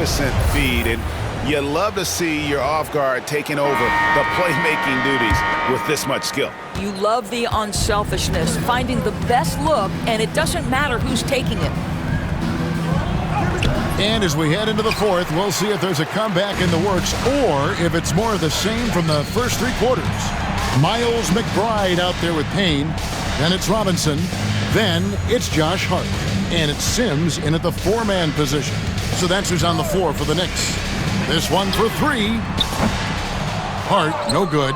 magnificent feed, and you love to see your off guard taking over the playmaking duties with this much skill. You love the unselfishness, finding the best look, and it doesn't matter who's taking it. And as we head into the fourth, we'll see if there's a comeback in the works or if it's more of the same from the first three quarters. Miles McBride out there with Payne. Then it's Robinson. Then it's Josh Hart. And it's Sims in at the four-man position. So that's who's on the floor for the Knicks. This one for three. Hart, no good.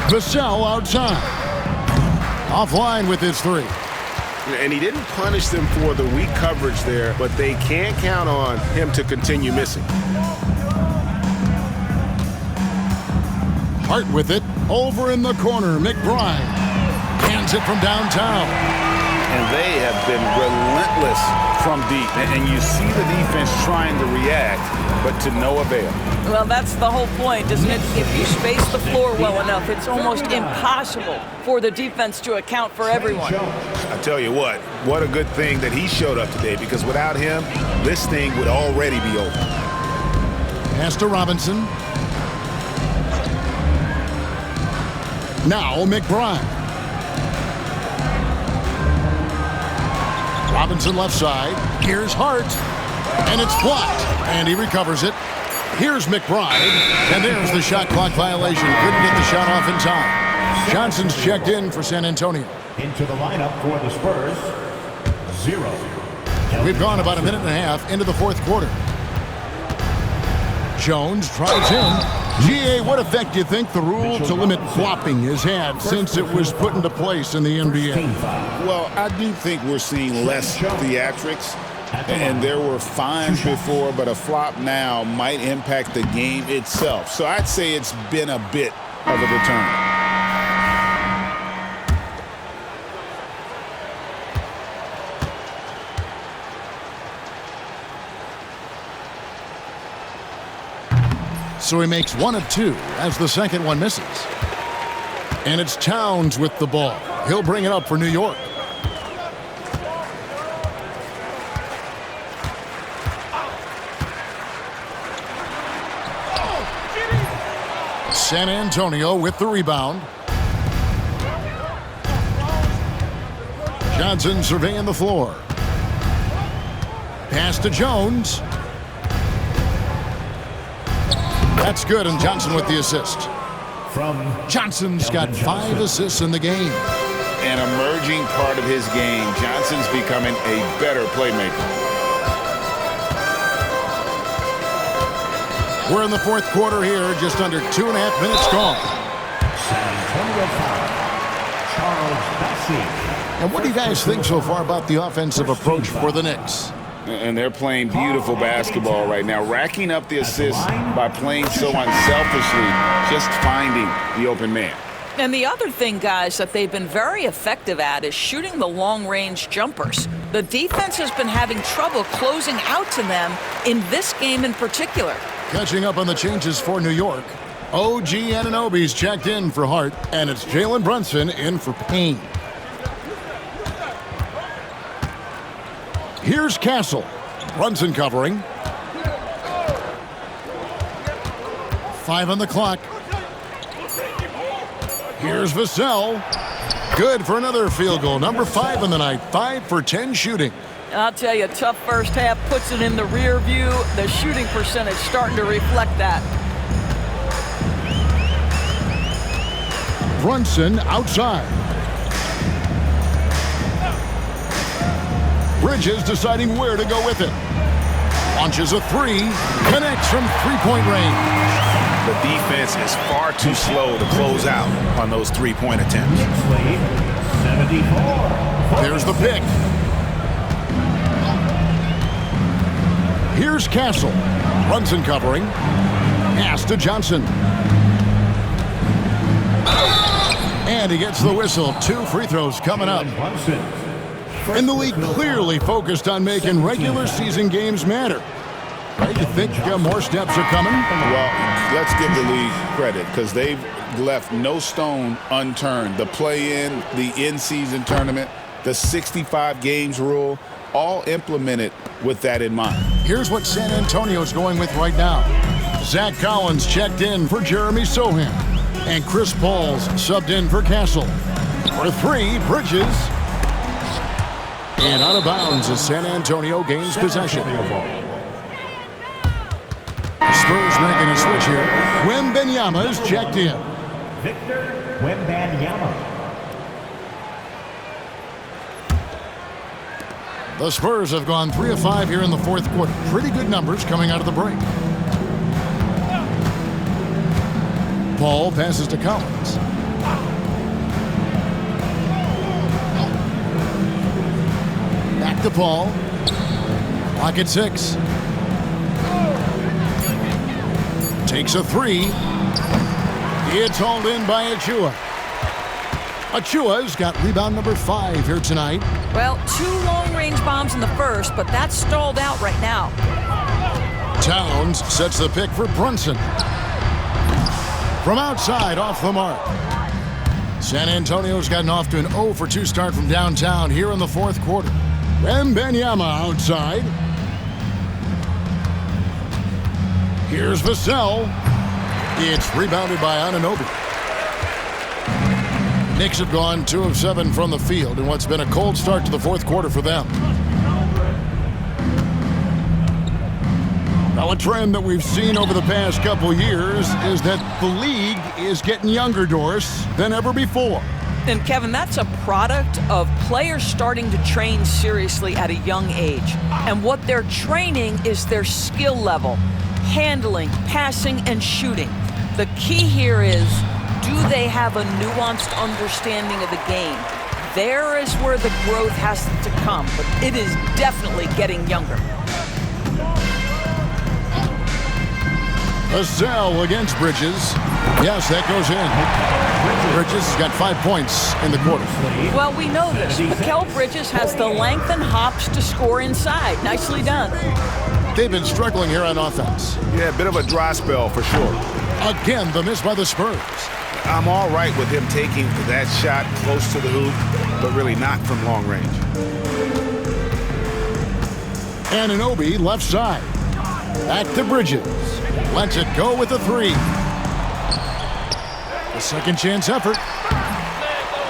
Vassell outside. Offline with his three. And he didn't punish them for the weak coverage there, but they can't count on him to continue missing. Hart with it. Over in the corner, McBride. Hands it from downtown. And they have been relentless from deep. And you see the defense trying to react, but to no avail. Well, that's the whole point, isn't it? If you space the floor well enough, it's almost impossible for the defense to account for everyone. I tell you what a good thing that he showed up today, because without him, this thing would already be over. Pass to Robinson. Now McBride. Robinson left side. Here's Hart. And it's blocked. And he recovers it. Here's McBride. And there's the shot clock violation. Couldn't get the shot off in time. Johnson's checked in for San Antonio. Into the lineup for the Spurs, 0. We've gone about a minute and a half into the fourth quarter. Jones tries him. G.A., what effect do you think the rule to limit flopping has had since it was put into place in the NBA? Well, I do think we're seeing less theatrics, and there were fines before, but a flop now might impact the game itself. So I'd say it's been a bit of a deterrent. So he makes one of two as the second one misses. And it's Towns with the ball. He'll bring it up for New York. San Antonio with the rebound. Johnson surveying the floor. Pass to Jones. That's good, and Johnson with the assist. Johnson's got 5 assists in the game. An emerging part of his game. Johnson's becoming a better playmaker. We're in the fourth quarter here, just under 2.5 minutes gone. San Antonio foul. Charles Bassey. And what do you guys think so far about the offensive approach for the Knicks? And they're playing beautiful basketball right now, racking up the assists by playing so unselfishly, just finding the open man. And the other thing, guys, that they've been very effective at is shooting the long-range jumpers. The defense has been having trouble closing out to them in this game in particular. Catching up on the changes for New York. OG Anunoby's checked in for Hart, and it's Jalen Brunson in for Payne. Here's Castle. Brunson covering. 5 on the clock. Here's Vassell. Good for another field goal. Number 5 in the night. 5 for 10 shooting. I'll tell you, tough first half puts it in the rear view. The shooting percentage starting to reflect that. Brunson outside. Bridges deciding where to go with it. Launches a 3. Connects from three-point range. The defense is far too slow to close out on those three-point attempts. There's the pick. Here's Castle. Brunson covering. Pass to Johnson. And he gets the whistle. 2 free throws coming up. And the league clearly focused on making regular season games matter. Right? You think more steps are coming? Well, let's give the league credit because they've left no stone unturned. The play-in, the in-season tournament, the 65 games rule, all implemented with that in mind. Here's what San Antonio's going with right now. Zach Collins checked in for Jeremy Sohan. And Chris Paul's subbed in for Castle. For 3, Bridges. And out of bounds as San Antonio gains possession. The Spurs making a switch here. Wembanyama's checked in. Victor Wembanyama. The Spurs have gone 3 of 5 here in the fourth quarter. Pretty good numbers coming out of the break. Paul passes to Collins. Back to Paul. Clock at 6. Takes a 3. It's hauled in by Achua. Achua's got rebound number 5 here tonight. Well, 2 long-range bombs in the first, but that's stalled out right now. Towns sets the pick for Brunson. From outside, off the mark. San Antonio's gotten off to an 0 for 2 start from downtown here in the fourth quarter. Wembanyama outside. Here's Vassell. It's rebounded by Anunoby. Knicks have gone 2 of 7 from the field in what's been a cold start to the fourth quarter for them. Now, a trend that we've seen over the past couple years is that the league is getting younger, Doris, than ever before. And Kevin, that's a product of players starting to train seriously at a young age. And what they're training is their skill level, handling, passing, and shooting. The key here is, do they have a nuanced understanding of the game? There is where the growth has to come, but it is definitely getting younger. Vassell against Bridges. Yes, that goes in. Bridges has got 5 points in the quarter. Well, we know this. Mikal Bridges has the length and hops to score inside. Nicely done. They've been struggling here on offense. Yeah, a bit of a dry spell for sure. Again, the miss by the Spurs. I'm all right with him taking that shot close to the hoop, but really not from long range. Anunoby left side. Back to Bridges. Lets it go with a 3. A second chance effort.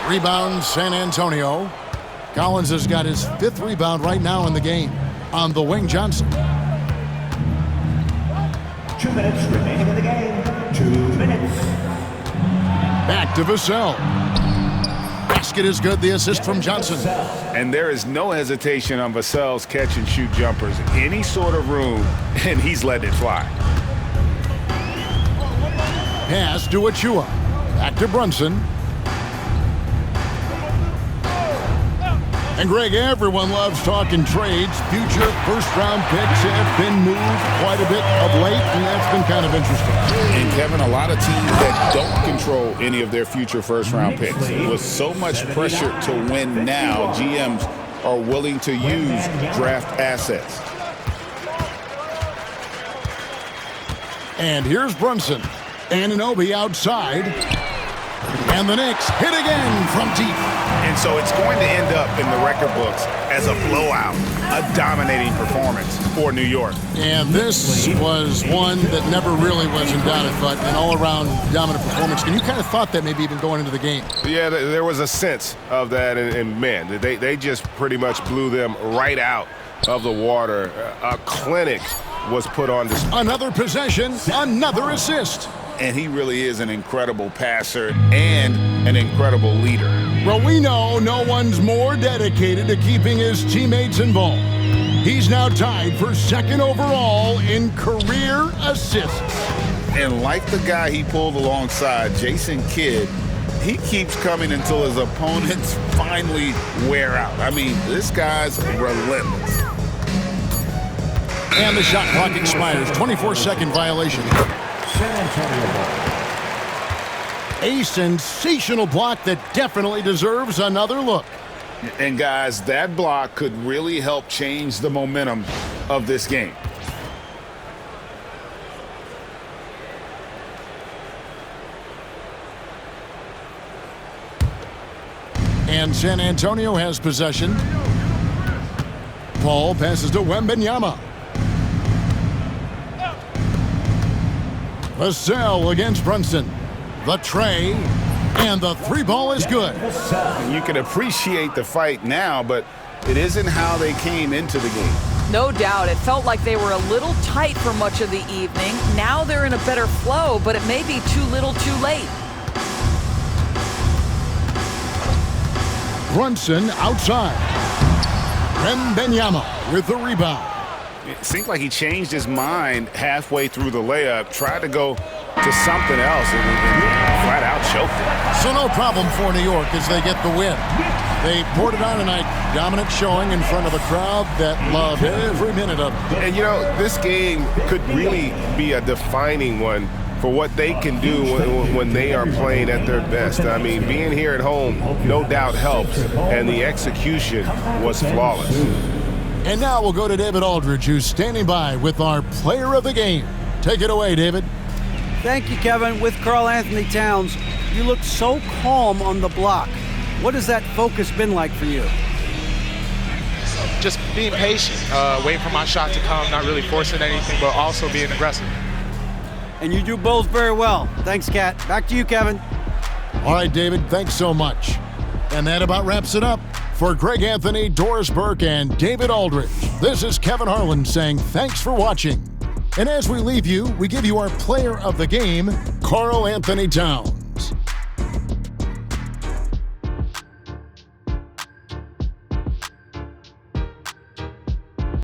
Rebound San Antonio. Collins has got his 5th rebound right now in the game. On the wing, Johnson. 2 minutes remaining in the game. 2 minutes. Back to Vassell. Basket is good. The assist from Johnson. And there is no hesitation on Vassell's catch-and-shoot jumpers. Any sort of room, and he's letting it fly. Pass to Achua. Back to Brunson. And Greg, everyone loves talking trades. Future first-round picks have been moved quite a bit of late, and that's been kind of interesting. And Kevin, a lot of teams that don't control any of their future first-round picks. With so much pressure to win now, GMs are willing to use draft assets. And here's Brunson. Anunoby outside. And the Knicks hit again from deep. And so it's going to end up in the record books as a blowout, a dominating performance for New York. And this was one that never really was in doubt, but an all-around dominant performance. And you kind of thought that maybe even going into the game. Yeah, there was a sense of that, and man, they just pretty much blew them right out of the water. A clinic was put on display. Another possession, another assist. And he really is an incredible passer and an incredible leader. Well, we know no one's more dedicated to keeping his teammates involved. He's now tied for 2nd overall in career assists. And like the guy he pulled alongside, Jason Kidd, he keeps coming until his opponents finally wear out. I mean, this guy's relentless. And the shot clock expires. 24-second violation. San Antonio ball. A sensational block that definitely deserves another look. And guys, that block could really help change the momentum of this game. And San Antonio has possession. Paul passes to Wembanyama. Vassell against Brunson. The tray, and the three ball is good. You can appreciate the fight now, but it isn't how they came into the game. No doubt. It felt like they were a little tight for much of the evening. Now they're in a better flow, but it may be too little too late. Brunson outside. Wembanyama with the rebound. It seemed like he changed his mind halfway through the layup, tried to go to something else, and flat out choked it. So no problem for New York as they get the win. They poured it on tonight. Dominant showing in front of a crowd that loved every minute of it. And, you know, this game could really be a defining one for what they can do when they are playing at their best. I mean, being here at home no doubt helps, and the execution was flawless. And now we'll go to David Aldridge, who's standing by with our player of the game. Take it away, David. Thank you, Kevin. With Karl-Anthony Towns, you looked so calm on the block. What has that focus been like for you? Just being patient, waiting for my shot to come, not really forcing anything, but also being aggressive. And you do both very well. Thanks, Kat. Back to you, Kevin. All right, David, thanks so much. And that about wraps it up. For Greg Anthony, Doris Burke, and David Aldridge, this is Kevin Harlan saying thanks for watching. And as we leave you, we give you our player of the game, Karl-Anthony Towns.